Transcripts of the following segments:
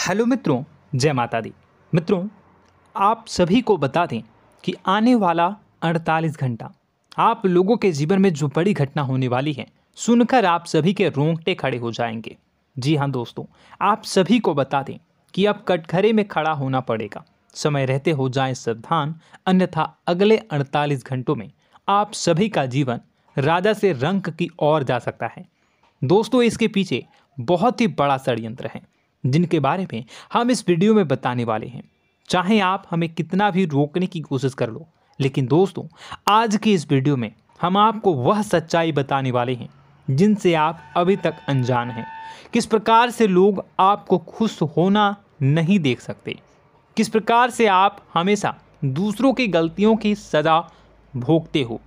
Hello मित्रों, जय माता दी। मित्रों, आप सभी को बता दें कि आने वाला 48 घंटा आप लोगों के जीवन में जो बड़ी घटना होने वाली है, सुनकर आप सभी के रोंगटे खड़े हो जाएंगे। जी हाँ दोस्तों, आप सभी को बता दें कि अब कटघरे में खड़ा होना पड़ेगा। समय रहते हो जाएं सावधान, अन्यथा अगले 48 घंटों में आप सभी का जीवन राजा से रंक की ओर जा सकता है। दोस्तों, इसके पीछे बहुत ही बड़ा षड्यंत्र है जिनके बारे में हम इस वीडियो में बताने वाले हैं। चाहे आप हमें कितना भी रोकने की कोशिश कर लो, लेकिन दोस्तों आज की इस वीडियो में हम आपको वह सच्चाई बताने वाले हैं जिनसे आप अभी तक अनजान हैं। किस प्रकार से लोग आपको खुश होना नहीं देख सकते, किस प्रकार से आप हमेशा दूसरों की गलतियों की सज़ा भोगते हो,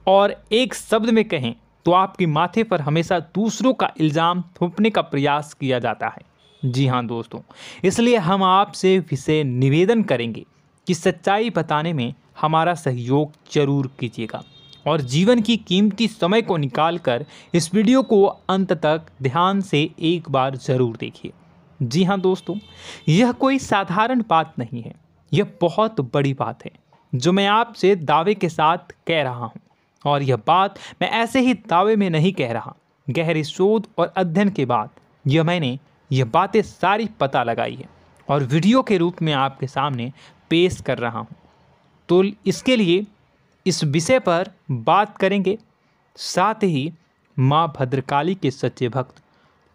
और एक शब्द में कहें तो आपके माथे पर हमेशा दूसरों का इल्ज़ाम थोपने का प्रयास किया जाता है। जी हाँ दोस्तों, इसलिए हम आपसे विशेष निवेदन करेंगे कि सच्चाई बताने में हमारा सहयोग जरूर कीजिएगा और जीवन की कीमती समय को निकालकर इस वीडियो को अंत तक ध्यान से एक बार ज़रूर देखिए। जी हाँ दोस्तों, यह कोई साधारण बात नहीं है, यह बहुत बड़ी बात है जो मैं आपसे दावे के साथ कह रहा हूँ। और यह बात मैं ऐसे ही दावे में नहीं कह रहा, गहरे शोध और अध्ययन के बाद मैंने यह बातें सारी पता लगाई है और वीडियो के रूप में आपके सामने पेश कर रहा हूँ। तो इसके लिए इस विषय पर बात करेंगे। साथ ही माँ भद्रकाली के सच्चे भक्त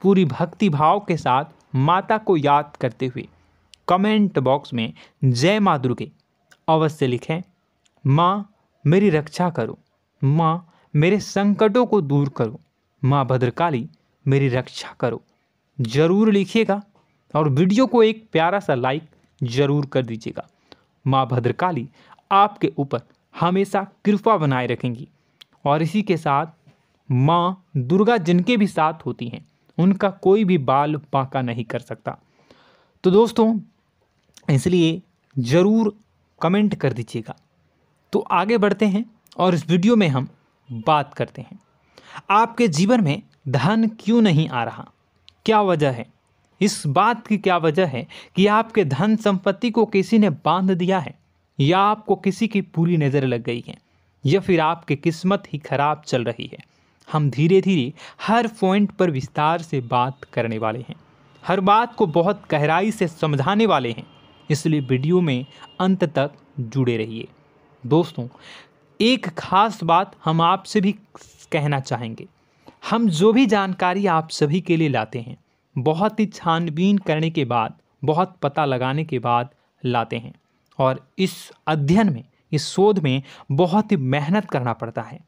पूरी भक्ति भाव के साथ माता को याद करते हुए कमेंट बॉक्स में जय माँ दुर्गे अवश्य लिखें। माँ मेरी रक्षा करो, माँ मेरे संकटों को दूर करो, माँ भद्रकाली मेरी रक्षा करो, ज़रूर लिखिएगा और वीडियो को एक प्यारा सा लाइक ज़रूर कर दीजिएगा। माँ भद्रकाली आपके ऊपर हमेशा कृपा बनाए रखेंगी और इसी के साथ माँ दुर्गा जिनके भी साथ होती हैं उनका कोई भी बाल बांका नहीं कर सकता। तो दोस्तों, इसलिए ज़रूर कमेंट कर दीजिएगा। तो आगे बढ़ते हैं और इस वीडियो में हम बात करते हैं, आपके जीवन में धन क्यों नहीं आ रहा, क्या वजह है। इस बात की क्या वजह है कि आपके धन संपत्ति को किसी ने बांध दिया है, या आपको किसी की पूरी नज़र लग गई है, या फिर आपकी किस्मत ही खराब चल रही है। हम धीरे धीरे हर पॉइंट पर विस्तार से बात करने वाले हैं, हर बात को बहुत गहराई से समझाने वाले हैं, इसलिए वीडियो में अंत तक जुड़े रहिए। दोस्तों, एक खास बात हम आपसे भी कहना चाहेंगे। हम जो भी जानकारी आप सभी के लिए लाते हैं बहुत ही छानबीन करने के बाद, बहुत पता लगाने के बाद लाते हैं, और इस अध्ययन में, इस शोध में बहुत ही मेहनत करना पड़ता है।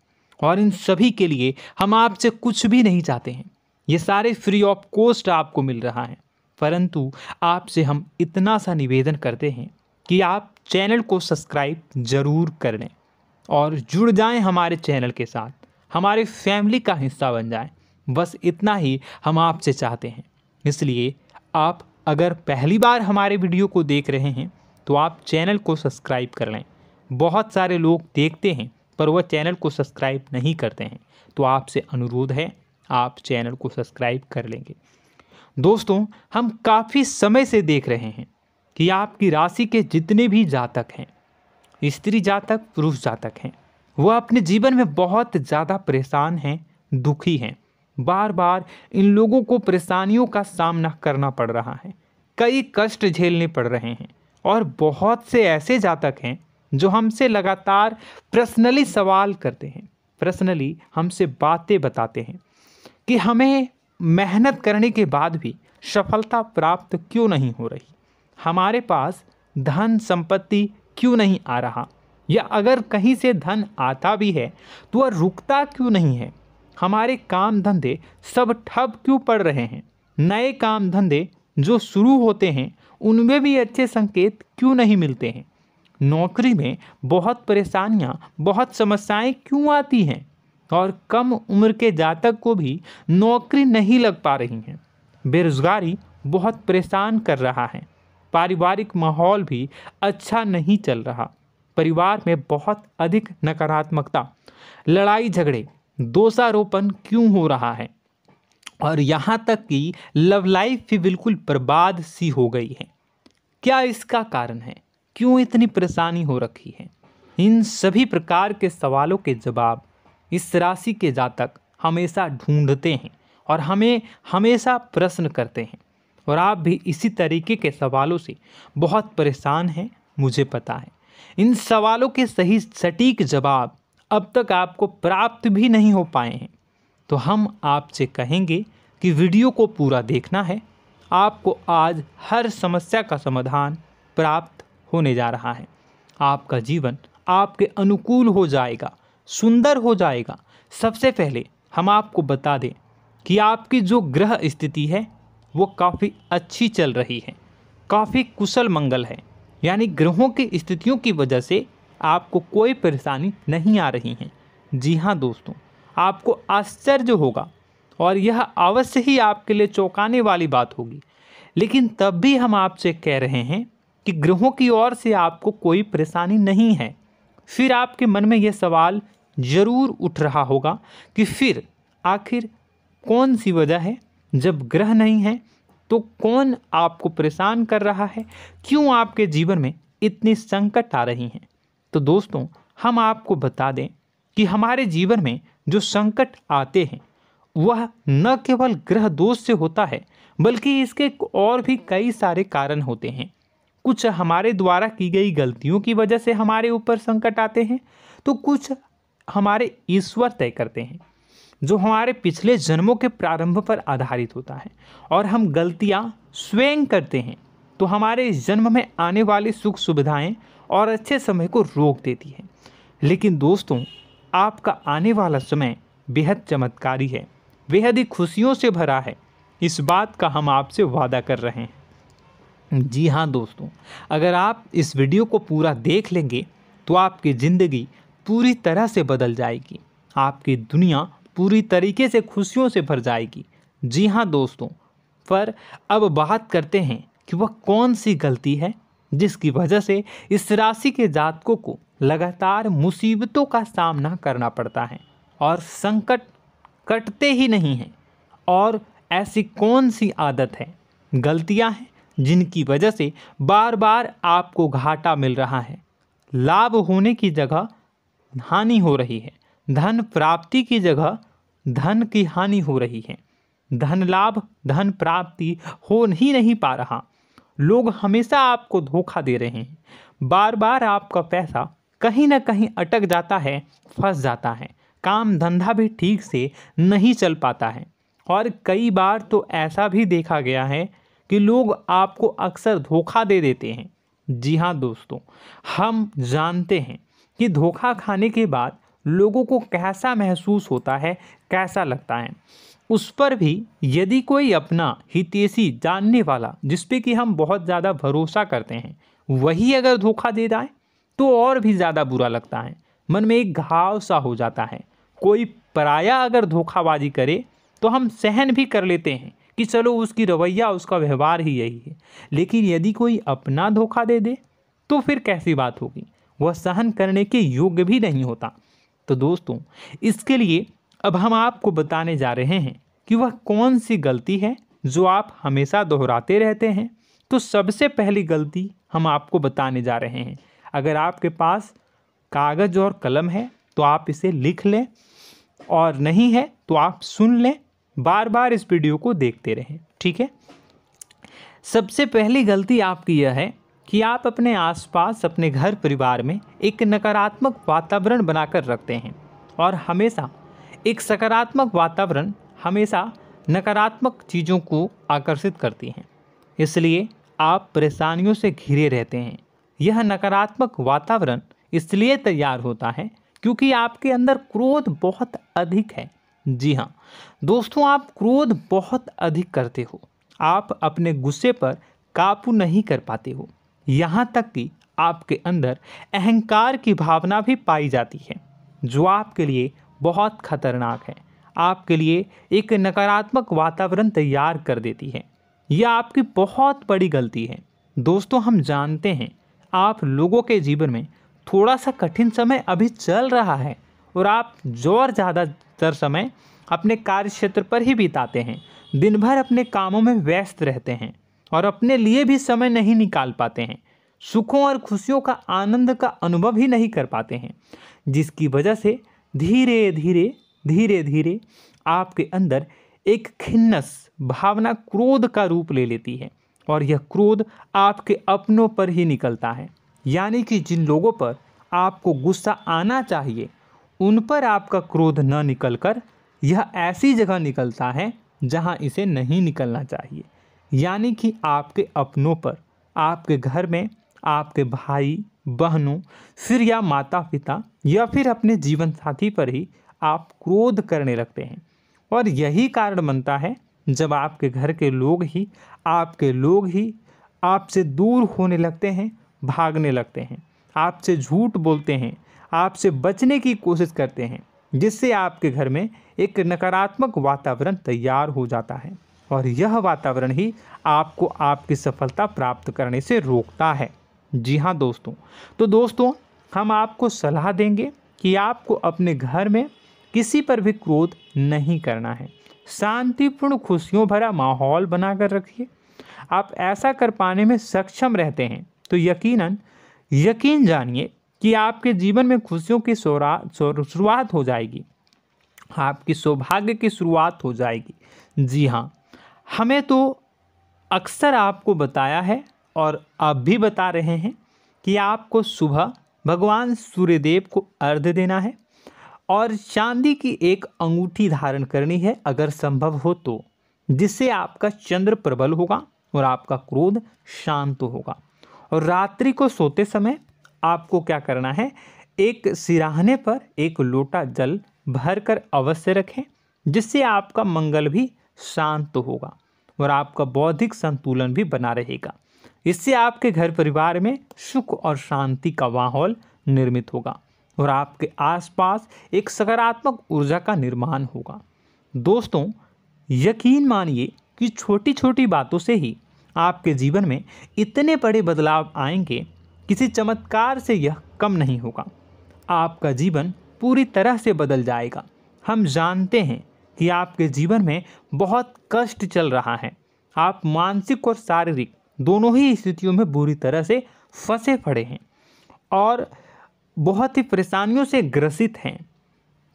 और इन सभी के लिए हम आपसे कुछ भी नहीं चाहते हैं, ये सारे फ्री ऑफ कॉस्ट आपको मिल रहा है। परंतु आपसे हम इतना सा निवेदन करते हैं कि आप चैनल को सब्सक्राइब ज़रूर कर लें और जुड़ जाएं हमारे चैनल के साथ, हमारे फैमिली का हिस्सा बन जाएं। बस इतना ही हम आपसे चाहते हैं। इसलिए आप अगर पहली बार हमारे वीडियो को देख रहे हैं तो आप चैनल को सब्सक्राइब कर लें। बहुत सारे लोग देखते हैं पर वह चैनल को सब्सक्राइब नहीं करते हैं, तो आपसे अनुरोध है आप चैनल को सब्सक्राइब कर लेंगे। दोस्तों, हम काफ़ी समय से देख रहे हैं कि आपकी राशि के जितने भी जातक हैं, स्त्री जातक, पुरुष जातक हैं, वह अपने जीवन में बहुत ज़्यादा परेशान हैं, दुखी हैं। बार बार इन लोगों को परेशानियों का सामना करना पड़ रहा है, कई कष्ट झेलने पड़ रहे हैं। और बहुत से ऐसे जातक हैं जो हमसे लगातार पर्सनली सवाल करते हैं, पर्सनली हमसे बातें बताते हैं कि हमें मेहनत करने के बाद भी सफलता प्राप्त क्यों नहीं हो रही, हमारे पास धन संपत्ति क्यों नहीं आ रहा, या अगर कहीं से धन आता भी है तो वह रुकता क्यों नहीं है, हमारे काम धंधे सब ठप क्यों पड़ रहे हैं, नए काम धंधे जो शुरू होते हैं उनमें भी अच्छे संकेत क्यों नहीं मिलते हैं, नौकरी में बहुत परेशानियां, बहुत समस्याएं क्यों आती हैं, और कम उम्र के जातक को भी नौकरी नहीं लग पा रही हैं, बेरोजगारी बहुत परेशान कर रहा है, पारिवारिक माहौल भी अच्छा नहीं चल रहा, परिवार में बहुत अधिक नकारात्मकता, लड़ाई झगड़े, दोषारोपण क्यों हो रहा है, और यहाँ तक कि लव लाइफ भी बिल्कुल बर्बाद सी हो गई है। क्या इसका कारण है? क्यों इतनी परेशानी हो रखी है? इन सभी प्रकार के सवालों के जवाब इस राशि के जातक हमेशा ढूंढते हैं और हमें हमेशा प्रश्न करते हैं। और आप भी इसी तरीके के सवालों से बहुत परेशान हैं, मुझे पता है। इन सवालों के सही सटीक जवाब अब तक आपको प्राप्त भी नहीं हो पाए हैं। तो हम आपसे कहेंगे कि वीडियो को पूरा देखना है। आपको आज हर समस्या का समाधान प्राप्त होने जा रहा है। आपका जीवन आपके अनुकूल हो जाएगा, सुंदर हो जाएगा। सबसे पहले हम आपको बता दें कि आपकी जो ग्रह स्थिति है वो काफ़ी अच्छी चल रही है, काफ़ी कुशल मंगल है। यानी ग्रहों की स्थितियों की वजह से आपको कोई परेशानी नहीं आ रही है। जी हाँ दोस्तों, आपको आश्चर्य होगा और यह अवश्य ही आपके लिए चौंकाने वाली बात होगी। लेकिन तब भी हम आपसे कह रहे हैं कि ग्रहों की ओर से आपको कोई परेशानी नहीं है। फिर आपके मन में यह सवाल ज़रूर उठ रहा होगा कि फिर आखिर कौन सी वजह है? जब ग्रह नहीं है तो कौन आपको परेशान कर रहा है? क्यों आपके जीवन में इतनी संकट आ रही हैं? तो दोस्तों, हम आपको बता दें कि हमारे जीवन में जो संकट आते हैं वह न केवल ग्रह दोष से होता है, बल्कि इसके और भी कई सारे कारण होते हैं। कुछ हमारे द्वारा की गई गलतियों की वजह से हमारे ऊपर संकट आते हैं, तो कुछ हमारे ईश्वर तय करते हैं, जो हमारे पिछले जन्मों के प्रारंभ पर आधारित होता है। और हम गलतियां स्वयं करते हैं तो हमारे इस जन्म में आने वाली सुख सुविधाएं और अच्छे समय को रोक देती है। लेकिन दोस्तों, आपका आने वाला समय बेहद चमत्कारी है, बेहद ही खुशियों से भरा है। इस बात का हम आपसे वादा कर रहे हैं। जी हाँ दोस्तों, अगर आप इस वीडियो को पूरा देख लेंगे तो आपकी ज़िंदगी पूरी तरह से बदल जाएगी, आपकी दुनिया पूरी तरीके से खुशियों से भर जाएगी। जी हाँ दोस्तों, पर अब बात करते हैं कि वह कौन सी गलती है जिसकी वजह से इस राशि के जातकों को लगातार मुसीबतों का सामना करना पड़ता है और संकट कटते ही नहीं हैं। और ऐसी कौन सी आदत है, गलतियां हैं जिनकी वजह से बार बार आपको घाटा मिल रहा है, लाभ होने की जगह हानि हो रही है, धन प्राप्ति की जगह धन की हानि हो रही है, धन लाभ धन प्राप्ति हो ही नहीं पा रहा, लोग हमेशा आपको धोखा दे रहे हैं, बार बार आपका पैसा कहीं ना कहीं अटक जाता है, फंस जाता है, काम धंधा भी ठीक से नहीं चल पाता है। और कई बार तो ऐसा भी देखा गया है कि लोग आपको अक्सर धोखा दे देते हैं। जी हाँ दोस्तों, हम जानते हैं कि धोखा खाने के बाद लोगों को कैसा महसूस होता है, कैसा लगता है। उस पर भी यदि कोई अपना हितैषी जानने वाला, जिस पे कि हम बहुत ज़्यादा भरोसा करते हैं, वही अगर धोखा दे जाए तो और भी ज़्यादा बुरा लगता है, मन में एक घाव सा हो जाता है। कोई पराया अगर धोखाबाजी करे तो हम सहन भी कर लेते हैं कि चलो उसकी रवैया, उसका व्यवहार ही यही है। लेकिन यदि कोई अपना धोखा दे दे तो फिर कैसी बात होगी, वह सहन करने के योग्य भी नहीं होता। तो दोस्तों, इसके लिए अब हम आपको बताने जा रहे हैं कि वह कौन सी गलती है जो आप हमेशा दोहराते रहते हैं। तो सबसे पहली गलती हम आपको बताने जा रहे हैं। अगर आपके पास कागज़ और कलम है तो आप इसे लिख लें, और नहीं है तो आप सुन लें, बार बार इस वीडियो को देखते रहें, ठीक है। सबसे पहली गलती आपकी यह है कि आप अपने आसपास, अपने घर परिवार में एक नकारात्मक वातावरण बनाकर रखते हैं। और हमेशा एक सकारात्मक वातावरण हमेशा नकारात्मक चीज़ों को आकर्षित करती हैं, इसलिए आप परेशानियों से घिरे रहते हैं। यह नकारात्मक वातावरण इसलिए तैयार होता है क्योंकि आपके अंदर क्रोध बहुत अधिक है। जी हाँ दोस्तों, आप क्रोध बहुत अधिक करते हो, आप अपने गुस्से पर काबू नहीं कर पाते हो, यहाँ तक कि आपके अंदर अहंकार की भावना भी पाई जाती है, जो आपके लिए बहुत खतरनाक है, आपके लिए एक नकारात्मक वातावरण तैयार कर देती है। यह आपकी बहुत बड़ी गलती है। दोस्तों, हम जानते हैं आप लोगों के जीवन में थोड़ा सा कठिन समय अभी चल रहा है और आप जोर ज़्यादा अधिकतर समय अपने कार्य क्षेत्र पर ही बिताते हैं, दिन भर अपने कामों में व्यस्त रहते हैं और अपने लिए भी समय नहीं निकाल पाते हैं, सुखों और खुशियों का आनंद का अनुभव ही नहीं कर पाते हैं, जिसकी वजह से धीरे धीरे आपके अंदर एक खिन्नस भावना क्रोध का रूप ले लेती है और यह क्रोध आपके अपनों पर ही निकलता है। यानी कि जिन लोगों पर आपको गुस्सा आना चाहिए उन पर आपका क्रोध न निकलकर यह ऐसी जगह निकलता है जहां इसे नहीं निकलना चाहिए। यानी कि आपके अपनों पर, आपके घर में आपके भाई बहनों, फिर या माता पिता या फिर अपने जीवन साथी पर ही आप क्रोध करने लगते हैं। और यही कारण बनता है जब आपके घर के लोग ही आपसे दूर होने लगते हैं, भागने लगते हैं, आपसे झूठ बोलते हैं, आपसे बचने की कोशिश करते हैं, जिससे आपके घर में एक नकारात्मक वातावरण तैयार हो जाता है और यह वातावरण ही आपको आपकी सफलता प्राप्त करने से रोकता है। जी हाँ दोस्तों, तो दोस्तों हम आपको सलाह देंगे कि आपको अपने घर में किसी पर भी क्रोध नहीं करना है। शांतिपूर्ण खुशियों भरा माहौल बनाकर रखिए। आप ऐसा कर पाने में सक्षम रहते हैं तो यकीन जानिए कि आपके जीवन में खुशियों की शुरुआत हो जाएगी, आपकी सौभाग्य की शुरुआत हो जाएगी। जी हाँ, हमें तो अक्सर आपको बताया है और अब भी बता रहे हैं कि आपको सुबह भगवान सूर्यदेव को अर्घ्य देना है और चांदी की एक अंगूठी धारण करनी है अगर संभव हो तो, जिससे आपका चंद्र प्रबल होगा और आपका क्रोध शांत होगा। और रात्रि को सोते समय आपको क्या करना है, एक सिराहने पर एक लोटा जल भरकर अवश्य रखें, जिससे आपका मंगल भी शांत होगा और आपका बौद्धिक संतुलन भी बना रहेगा। इससे आपके घर परिवार में सुख और शांति का माहौल निर्मित होगा और आपके आसपास एक सकारात्मक ऊर्जा का निर्माण होगा। दोस्तों यकीन मानिए कि छोटी छोटी बातों से ही आपके जीवन में इतने बड़े बदलाव आएंगे, किसी चमत्कार से यह कम नहीं होगा। आपका जीवन पूरी तरह से बदल जाएगा। हम जानते हैं कि आपके जीवन में बहुत कष्ट चल रहा है, आप मानसिक और शारीरिक दोनों ही स्थितियों में बुरी तरह से फंसे पड़े हैं और बहुत ही परेशानियों से ग्रसित हैं।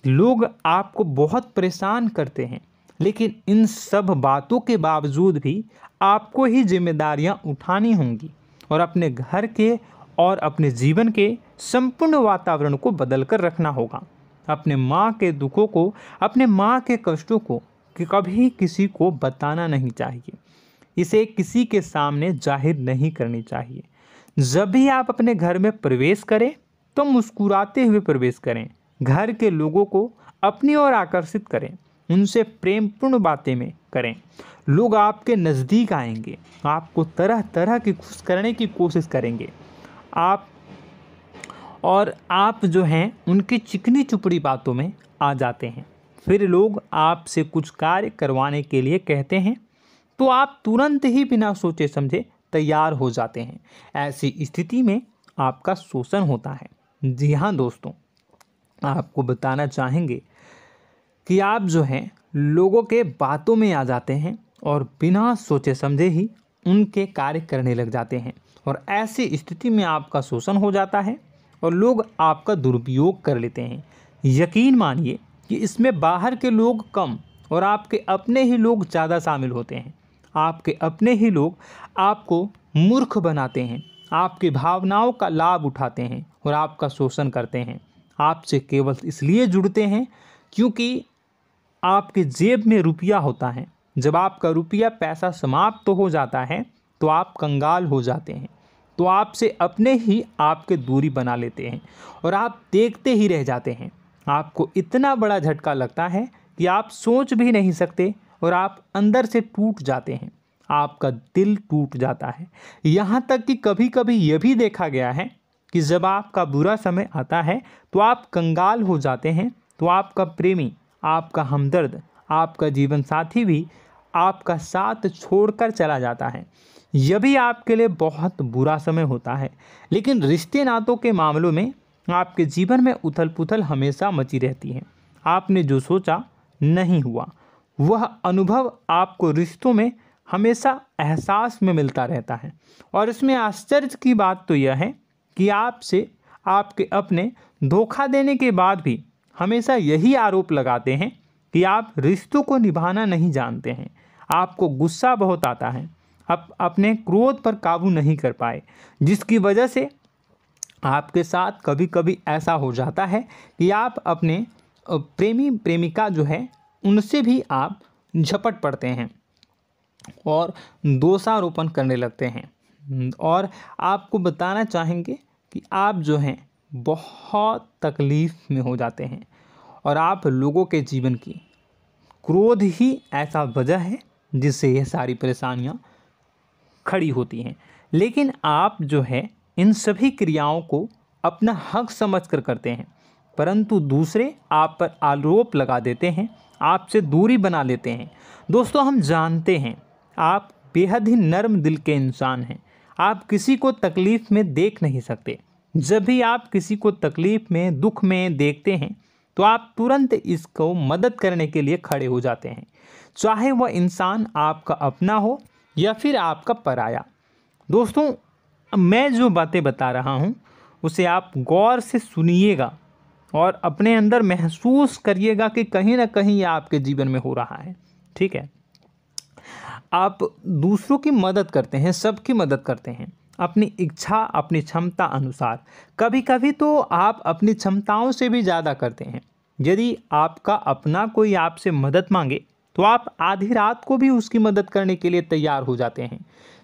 लोग आपको बहुत परेशान करते हैं, लेकिन इन सब बातों के बावजूद भी आपको ही जिम्मेदारियां उठानी होंगी और अपने घर के और अपने जीवन के संपूर्ण वातावरण को बदल कर रखना होगा। अपने माँ के दुखों को, अपने माँ के कष्टों को कभी किसी को बताना नहीं चाहिए, इसे किसी के सामने जाहिर नहीं करनी चाहिए। जब भी आप अपने घर में प्रवेश करें तो मुस्कुराते हुए प्रवेश करें, घर के लोगों को अपनी ओर आकर्षित करें, उनसे प्रेमपूर्ण बातें में करें। लोग आपके नज़दीक आएंगे, आपको तरह तरह की खुश करने की कोशिश करेंगे। आप जो हैं उनकी चिकनी चुपड़ी बातों में आ जाते हैं। फिर लोग आपसे कुछ कार्य करवाने के लिए कहते हैं तो आप तुरंत ही बिना सोचे समझे तैयार हो जाते हैं। ऐसी स्थिति में आपका शोषण होता है। जी हाँ दोस्तों, आपको बताना चाहेंगे कि आप जो हैं लोगों के बातों में आ जाते हैं और बिना सोचे समझे ही उनके कार्य करने लग जाते हैं और ऐसी स्थिति में आपका शोषण हो जाता है और लोग आपका दुरुपयोग कर लेते हैं। यकीन मानिए कि इसमें बाहर के लोग कम और आपके अपने ही लोग ज़्यादा शामिल होते हैं। आपके अपने ही लोग आपको मूर्ख बनाते हैं, आपकी भावनाओं का लाभ उठाते हैं और आपका शोषण करते हैं। आपसे केवल इसलिए जुड़ते हैं क्योंकि आपके जेब में रुपया होता है। जब आपका रुपया पैसा समाप्त हो जाता है तो आप कंगाल हो जाते हैं, तो आपसे अपने ही आपके दूरी बना लेते हैं और आप देखते ही रह जाते हैं। आपको इतना बड़ा झटका लगता है कि आप सोच भी नहीं सकते और आप अंदर से टूट जाते हैं, आपका दिल टूट जाता है। यहाँ तक कि कभी कभी यह भी देखा गया है कि जब आपका बुरा समय आता है तो आप कंगाल हो जाते हैं, तो आपका प्रेमी, आपका हमदर्द, आपका जीवन साथी भी आपका साथ छोड़कर चला जाता है। यह भी आपके लिए बहुत बुरा समय होता है। लेकिन रिश्ते नातों के मामलों में आपके जीवन में उथल पुथल हमेशा मची रहती है। आपने जो सोचा नहीं हुआ। वह अनुभव आपको रिश्तों में हमेशा एहसास में मिलता रहता है। और इसमें आश्चर्य की बात तो यह है कि आपसे आपके अपने धोखा देने के बाद भी हमेशा यही आरोप लगाते हैं कि आप रिश्तों को निभाना नहीं जानते हैं। आपको गुस्सा बहुत आता है, आप अपने क्रोध पर काबू नहीं कर पाए, जिसकी वजह से आपके साथ कभी कभी ऐसा हो जाता है कि आप अपने प्रेमी प्रेमिका जो है उनसे भी आप झपट पड़ते हैं और दोषारोपण करने लगते हैं। और आपको बताना चाहेंगे कि आप जो हैं बहुत तकलीफ़ में हो जाते हैं और आप लोगों के जीवन की क्रोध ही ऐसा वजह है जिससे ये सारी परेशानियां खड़ी होती हैं। लेकिन आप जो है इन सभी क्रियाओं को अपना हक समझकर करते हैं, परंतु दूसरे आप पर आरोप लगा देते हैं, आपसे दूरी बना लेते हैं। दोस्तों, हम जानते हैं आप बेहद ही नर्म दिल के इंसान हैं। आप किसी को तकलीफ़ में देख नहीं सकते। जब भी आप किसी को तकलीफ़ में, दुख में देखते हैं तो आप तुरंत इसको मदद करने के लिए खड़े हो जाते हैं, चाहे वह इंसान आपका अपना हो या फिर आपका पराया। दोस्तों, मैं जो बातें बता रहा हूँ उसे आप गौर से सुनिएगा और अपने अंदर महसूस करिएगा कि कहीं ना कहीं ये आपके जीवन में हो रहा है। ठीक है, आप दूसरों की मदद करते हैं, सबकी मदद करते हैं अपनी इच्छा, अपनी क्षमता अनुसार। कभी कभी तो आप अपनी क्षमताओं से भी ज़्यादा करते हैं। यदि आपका अपना कोई आपसे मदद मांगे तो आप आधी रात को भी उसकी मदद करने के लिए तैयार हो जाते हैं।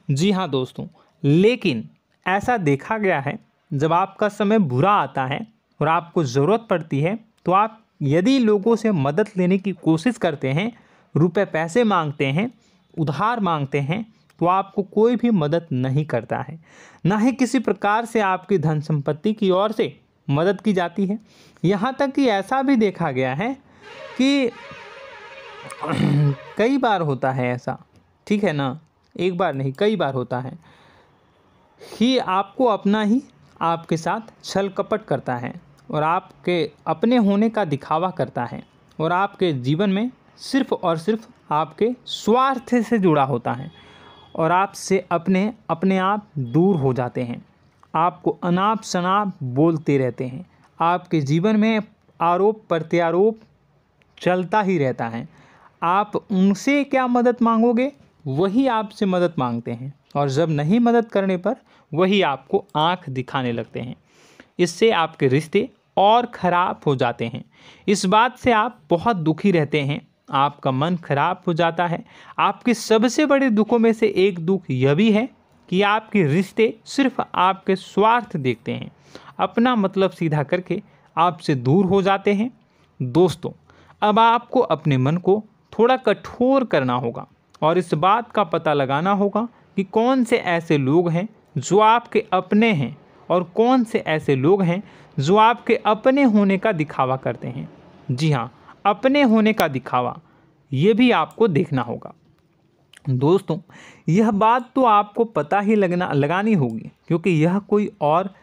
जी हाँ दोस्तों, लेकिन ऐसा देखा गया है जब आपका समय बुरा आता है और आपको ज़रूरत पड़ती है तो आप यदि लोगों से मदद लेने की कोशिश करते हैं, रुपए पैसे मांगते हैं, उधार मांगते हैं, तो आपको कोई भी मदद नहीं करता है। ना ही किसी प्रकार से आपकी धन संपत्ति की ओर से मदद की जाती है। यहाँ तक कि ऐसा भी देखा गया है कि कई बार होता है ऐसा, ठीक है ना, एक बार नहीं कई बार होता है कि आपको अपना ही आपके साथ छल कपट करता है और आपके अपने होने का दिखावा करता है और आपके जीवन में सिर्फ और सिर्फ आपके स्वार्थ से जुड़ा होता है और आपसे अपने आप दूर हो जाते हैं। आपको अनाप शनाप बोलते रहते हैं। आपके जीवन में आरोप प्रत्यारोप चलता ही रहता है। आप उनसे क्या मदद मांगोगे, वही आपसे मदद मांगते हैं और जब नहीं मदद करने पर वही आपको आंख दिखाने लगते हैं। इससे आपके रिश्ते और ख़राब हो जाते हैं। इस बात से आप बहुत दुखी रहते हैं, आपका मन खराब हो जाता है। आपके सबसे बड़े दुखों में से एक दुख यह भी है कि आपके रिश्ते सिर्फ आपके स्वार्थ देखते हैं, अपना मतलब सीधा करके आपसे दूर हो जाते हैं। दोस्तों, अब आपको अपने मन को थोड़ा कठोर करना होगा और इस बात का पता लगाना होगा कि कौन से ऐसे लोग हैं जो आपके अपने हैं और कौन से ऐसे लोग हैं जो आपके अपने होने का दिखावा करते हैं। जी हाँ, अपने होने का दिखावा, ये भी आपको देखना होगा। दोस्तों, यह बात तो आपको पता ही लगानी होगी, क्योंकि यह कोई और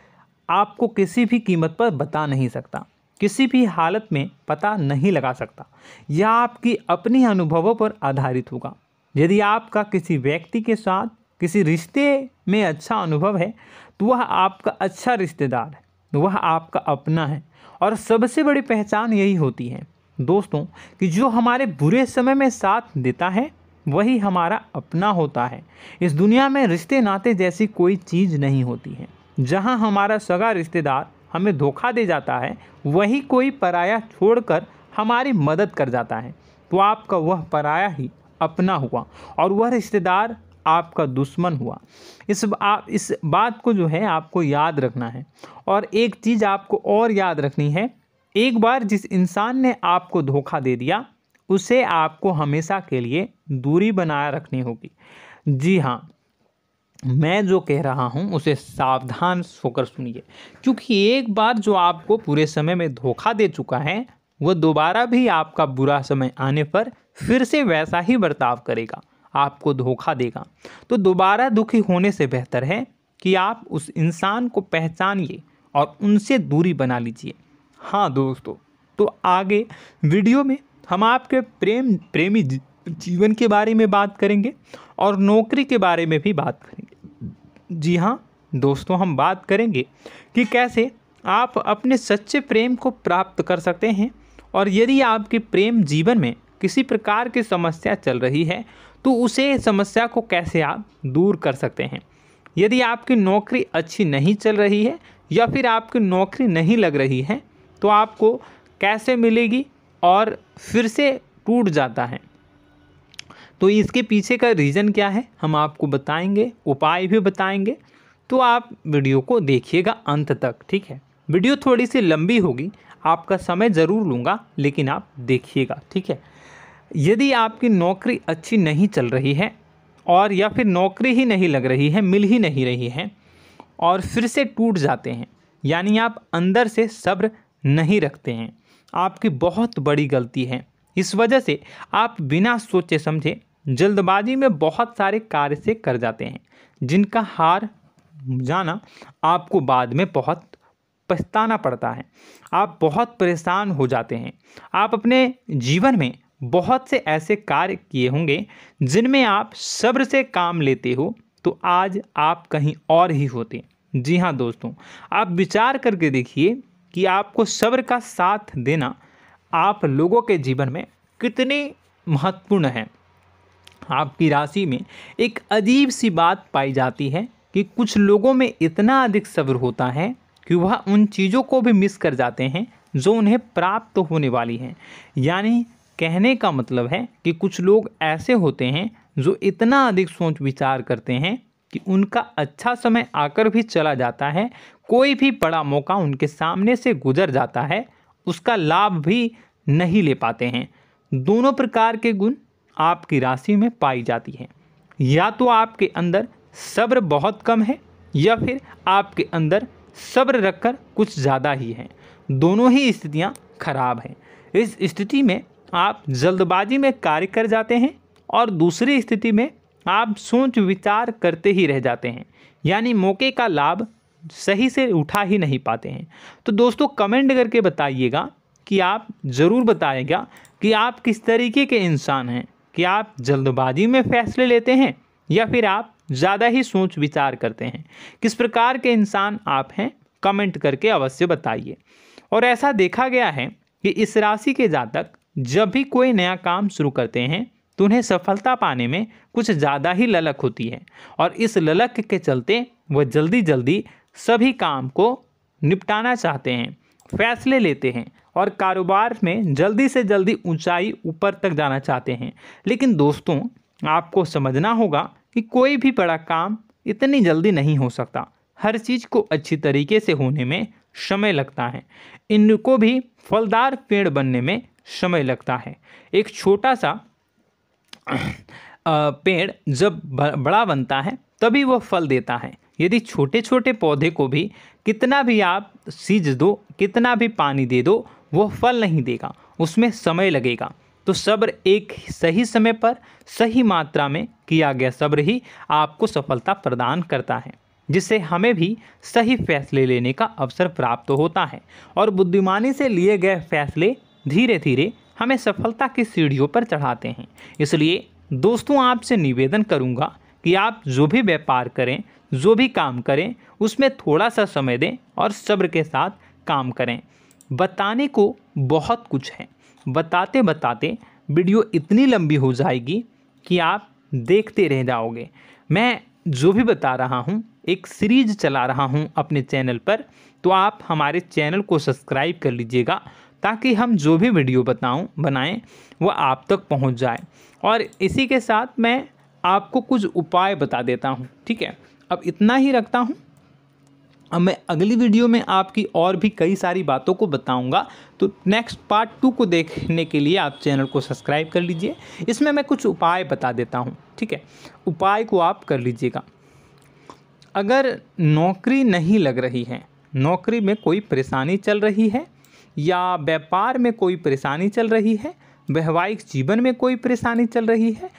आपको किसी भी कीमत पर बता नहीं सकता, किसी भी हालत में पता नहीं लगा सकता। यह आपकी अपनी अनुभवों पर आधारित होगा। यदि आपका किसी व्यक्ति के साथ किसी रिश्ते में अच्छा अनुभव है तो वह आपका अच्छा रिश्तेदार है, वह आपका अपना है। और सबसे बड़ी पहचान यही होती है दोस्तों कि जो हमारे बुरे समय में साथ देता है वही हमारा अपना होता है। इस दुनिया में रिश्ते नाते जैसी कोई चीज़ नहीं होती है। जहां हमारा सगा रिश्तेदार हमें धोखा दे जाता है, वही कोई पराया छोड़कर हमारी मदद कर जाता है, तो आपका वह पराया ही अपना हुआ और वह रिश्तेदार आपका दुश्मन हुआ। इस बात को जो है आपको याद रखना है। और एक चीज़ आपको और याद रखनी है, एक बार जिस इंसान ने आपको धोखा दे दिया उसे आपको हमेशा के लिए दूरी बनाए रखनी होगी। जी हाँ, मैं जो कह रहा हूँ उसे सावधान होकर सुनिए, क्योंकि एक बार जो आपको पूरे समय में धोखा दे चुका है वह दोबारा भी आपका बुरा समय आने पर फिर से वैसा ही बर्ताव करेगा, आपको धोखा देगा। तो दोबारा दुखी होने से बेहतर है कि आप उस इंसान को पहचानिए और उनसे दूरी बना लीजिए। हाँ दोस्तों, तो आगे वीडियो में हम आपके प्रेमी जीवन के बारे में बात करेंगे और नौकरी के बारे में भी बात करेंगे। जी हाँ दोस्तों, हम बात करेंगे कि कैसे आप अपने सच्चे प्रेम को प्राप्त कर सकते हैं, और यदि आपके प्रेम जीवन में किसी प्रकार की समस्या चल रही है तो उसे समस्या को कैसे आप दूर कर सकते हैं। यदि आपकी नौकरी अच्छी नहीं चल रही है या फिर आपकी नौकरी नहीं लग रही है तो आपको कैसे मिलेगी और फिर से टूट जाता है, तो इसके पीछे का रीज़न क्या है हम आपको बताएंगे, उपाय भी बताएंगे। तो आप वीडियो को देखिएगा अंत तक, ठीक है। वीडियो थोड़ी सी लंबी होगी, आपका समय ज़रूर लूँगा, लेकिन आप देखिएगा, ठीक है। यदि आपकी नौकरी अच्छी नहीं चल रही है और या फिर नौकरी ही नहीं लग रही है, मिल ही नहीं रही है और फिर से टूट जाते हैं, यानी आप अंदर से सब्र नहीं रखते हैं, आपकी बहुत बड़ी गलती है। इस वजह से आप बिना सोचे समझे जल्दबाजी में बहुत सारे कार्य से कर जाते हैं, जिनका हार जाना आपको बाद में बहुत पछताना पड़ता है। आप बहुत परेशान हो जाते हैं। आप अपने जीवन में बहुत से ऐसे कार्य किए होंगे जिनमें आप सब्र से काम लेते हो, तो आज आप कहीं और ही होते। जी हाँ दोस्तों, आप विचार करके देखिए कि आपको सब्र का साथ देना आप लोगों के जीवन में कितनी महत्वपूर्ण है। आपकी राशि में एक अजीब सी बात पाई जाती है कि कुछ लोगों में इतना अधिक सब्र होता है कि वह उन चीज़ों को भी मिस कर जाते हैं जो उन्हें प्राप्त होने वाली हैं। यानी कहने का मतलब है कि कुछ लोग ऐसे होते हैं जो इतना अधिक सोच विचार करते हैं कि उनका अच्छा समय आकर भी चला जाता है, कोई भी बड़ा मौका उनके सामने से गुजर जाता है, उसका लाभ भी नहीं ले पाते हैं। दोनों प्रकार के गुण आपकी राशि में पाई जाती हैं। या तो आपके अंदर सब्र बहुत कम है या फिर आपके अंदर सब्र रखकर कुछ ज़्यादा ही है। दोनों ही स्थितियाँ खराब हैं। इस स्थिति में आप जल्दबाजी में कार्य कर जाते हैं और दूसरी स्थिति में आप सोच विचार करते ही रह जाते हैं, यानी मौके का लाभ सही से उठा ही नहीं पाते हैं। तो दोस्तों कमेंट करके बताइएगा कि आप ज़रूर बताइएगा कि आप किस तरीके के इंसान हैं, कि आप जल्दबाजी में फैसले लेते हैं या फिर आप ज़्यादा ही सोच विचार करते हैं। किस प्रकार के इंसान आप हैं, कमेंट करके अवश्य बताइए। और ऐसा देखा गया है कि इस राशि के जातक जब भी कोई नया काम शुरू करते हैं तो उन्हें सफलता पाने में कुछ ज़्यादा ही ललक होती है, और इस ललक के चलते वह जल्दी जल्दी सभी काम को निपटाना चाहते हैं, फैसले लेते हैं और कारोबार में जल्दी से जल्दी ऊंचाई ऊपर तक जाना चाहते हैं। लेकिन दोस्तों आपको समझना होगा कि कोई भी बड़ा काम इतनी जल्दी नहीं हो सकता। हर चीज़ को अच्छी तरीके से होने में समय लगता है। इनको भी फलदार पेड़ बनने में समय लगता है। एक छोटा सा पेड़ जब बड़ा बनता है तभी वह फल देता है। यदि छोटे छोटे पौधे को भी कितना भी आप सींच दो, कितना भी पानी दे दो, वह फल नहीं देगा, उसमें समय लगेगा। तो सब्र एक सही समय पर सही मात्रा में किया गया सब्र ही आपको सफलता प्रदान करता है, जिससे हमें भी सही फैसले लेने का अवसर प्राप्त होता है और बुद्धिमानी से लिए गए फैसले धीरे धीरे हमें सफलता की सीढ़ियों पर चढ़ाते हैं। इसलिए दोस्तों आपसे निवेदन करूंगा कि आप जो भी व्यापार करें, जो भी काम करें, उसमें थोड़ा सा समय दें और सब्र के साथ काम करें। बताने को बहुत कुछ है, बताते बताते वीडियो इतनी लंबी हो जाएगी कि आप देखते रह जाओगे। मैं जो भी बता रहा हूँ एक सीरीज चला रहा हूँ अपने चैनल पर, तो आप हमारे चैनल को सब्सक्राइब कर लीजिएगा ताकि हम जो भी वीडियो बनाएं वो आप तक पहुँच जाए। और इसी के साथ मैं आपको कुछ उपाय बता देता हूँ, ठीक है। अब इतना ही रखता हूँ। अब मैं अगली वीडियो में आपकी और भी कई सारी बातों को बताऊंगा, तो नेक्स्ट पार्ट 2 को देखने के लिए आप चैनल को सब्सक्राइब कर लीजिए। इसमें मैं कुछ उपाय बता देता हूं, ठीक है। उपाय को आप कर लीजिएगा। अगर नौकरी नहीं लग रही है, नौकरी में कोई परेशानी चल रही है, या व्यापार में कोई परेशानी चल रही है, वैवाहिक जीवन में कोई परेशानी चल रही है,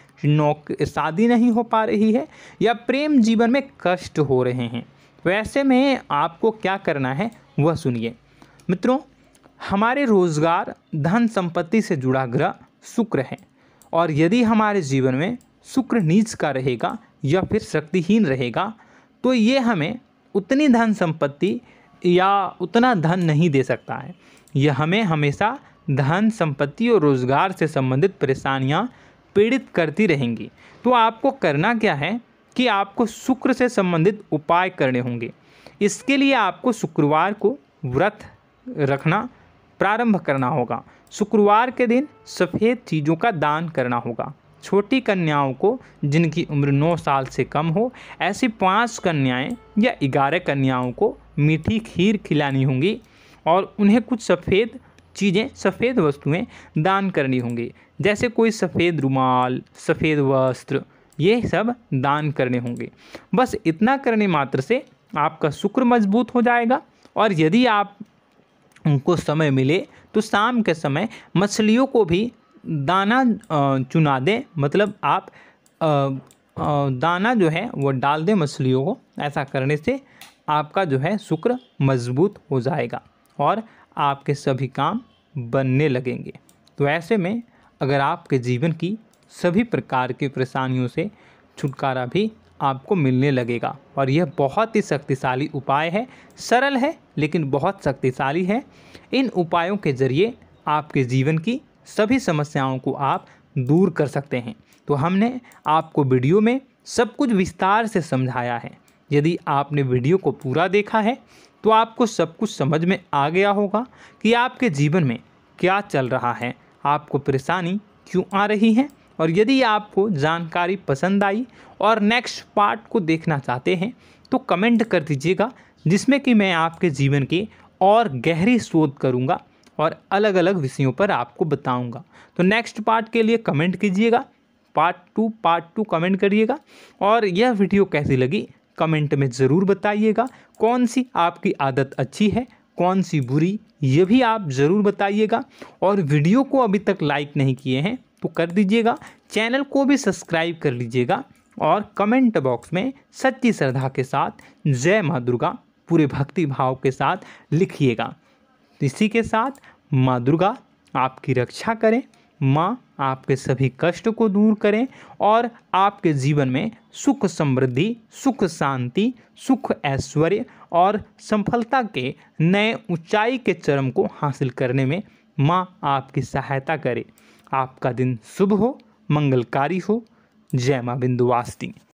शादी नहीं हो पा रही है, या प्रेम जीवन में कष्ट हो रहे हैं, वैसे में आपको क्या करना है वह सुनिए। मित्रों, हमारे रोजगार धन संपत्ति से जुड़ा ग्रह शुक्र है, और यदि हमारे जीवन में शुक्र नीच का रहेगा या फिर शक्तिहीन रहेगा तो ये हमें उतनी धन संपत्ति या उतना धन नहीं दे सकता है। यह हमें हमेशा धन संपत्ति और रोजगार से संबंधित परेशानियां पीड़ित करती रहेंगी। तो आपको करना क्या है कि आपको शुक्र से संबंधित उपाय करने होंगे। इसके लिए आपको शुक्रवार को व्रत रखना प्रारंभ करना होगा। शुक्रवार के दिन सफ़ेद चीज़ों का दान करना होगा। छोटी कन्याओं को जिनकी उम्र 9 साल से कम हो, ऐसी 5 कन्याएं या 11 कन्याओं को मीठी खीर खिलानी होंगी और उन्हें कुछ सफ़ेद चीज़ें, सफ़ेद वस्तुएं दान करनी होंगी, जैसे कोई सफ़ेद रुमाल, सफ़ेद वस्त्र, ये सब दान करने होंगे। बस इतना करने मात्र से आपका शुक्र मजबूत हो जाएगा। और यदि आप उनको समय मिले तो शाम के समय मछलियों को भी दाना चुना दें, मतलब आप दाना जो है वो डाल दें मछलियों को। ऐसा करने से आपका जो है शुक्र मजबूत हो जाएगा और आपके सभी काम बनने लगेंगे। तो ऐसे में अगर आपके जीवन की सभी प्रकार की परेशानियों से छुटकारा भी आपको मिलने लगेगा। और यह बहुत ही शक्तिशाली उपाय है, सरल है लेकिन बहुत शक्तिशाली है। इन उपायों के ज़रिए आपके जीवन की सभी समस्याओं को आप दूर कर सकते हैं। तो हमने आपको वीडियो में सब कुछ विस्तार से समझाया है। यदि आपने वीडियो को पूरा देखा है तो आपको सब कुछ समझ में आ गया होगा कि आपके जीवन में क्या चल रहा है, आपको परेशानी क्यों आ रही है। और यदि आपको जानकारी पसंद आई और नेक्स्ट पार्ट को देखना चाहते हैं तो कमेंट कर दीजिएगा, जिसमें कि मैं आपके जीवन की और गहरी शोध करूंगा और अलग अलग विषयों पर आपको बताऊंगा। तो नेक्स्ट पार्ट के लिए कमेंट कीजिएगा, पार्ट टू कमेंट करिएगा। और यह वीडियो कैसी लगी कमेंट में ज़रूर बताइएगा। कौन सी आपकी आदत अच्छी है, कौन सी बुरी, ये भी आप ज़रूर बताइएगा। और वीडियो को अभी तक लाइक नहीं किए हैं तो कर दीजिएगा, चैनल को भी सब्सक्राइब कर लीजिएगा और कमेंट बॉक्स में सच्ची श्रद्धा के साथ जय माँ दुर्गा पूरे भक्ति भाव के साथ लिखिएगा। इसी के साथ माँ दुर्गा आपकी रक्षा करें, माँ आपके सभी कष्ट को दूर करें और आपके जीवन में सुख समृद्धि, सुख शांति, सुख ऐश्वर्य और सफलता के नए ऊंचाई के चरम को हासिल करने में माँ आपकी सहायता करे। आपका दिन शुभ हो, मंगलकारी हो। जय माँ विंध्यवासिनी।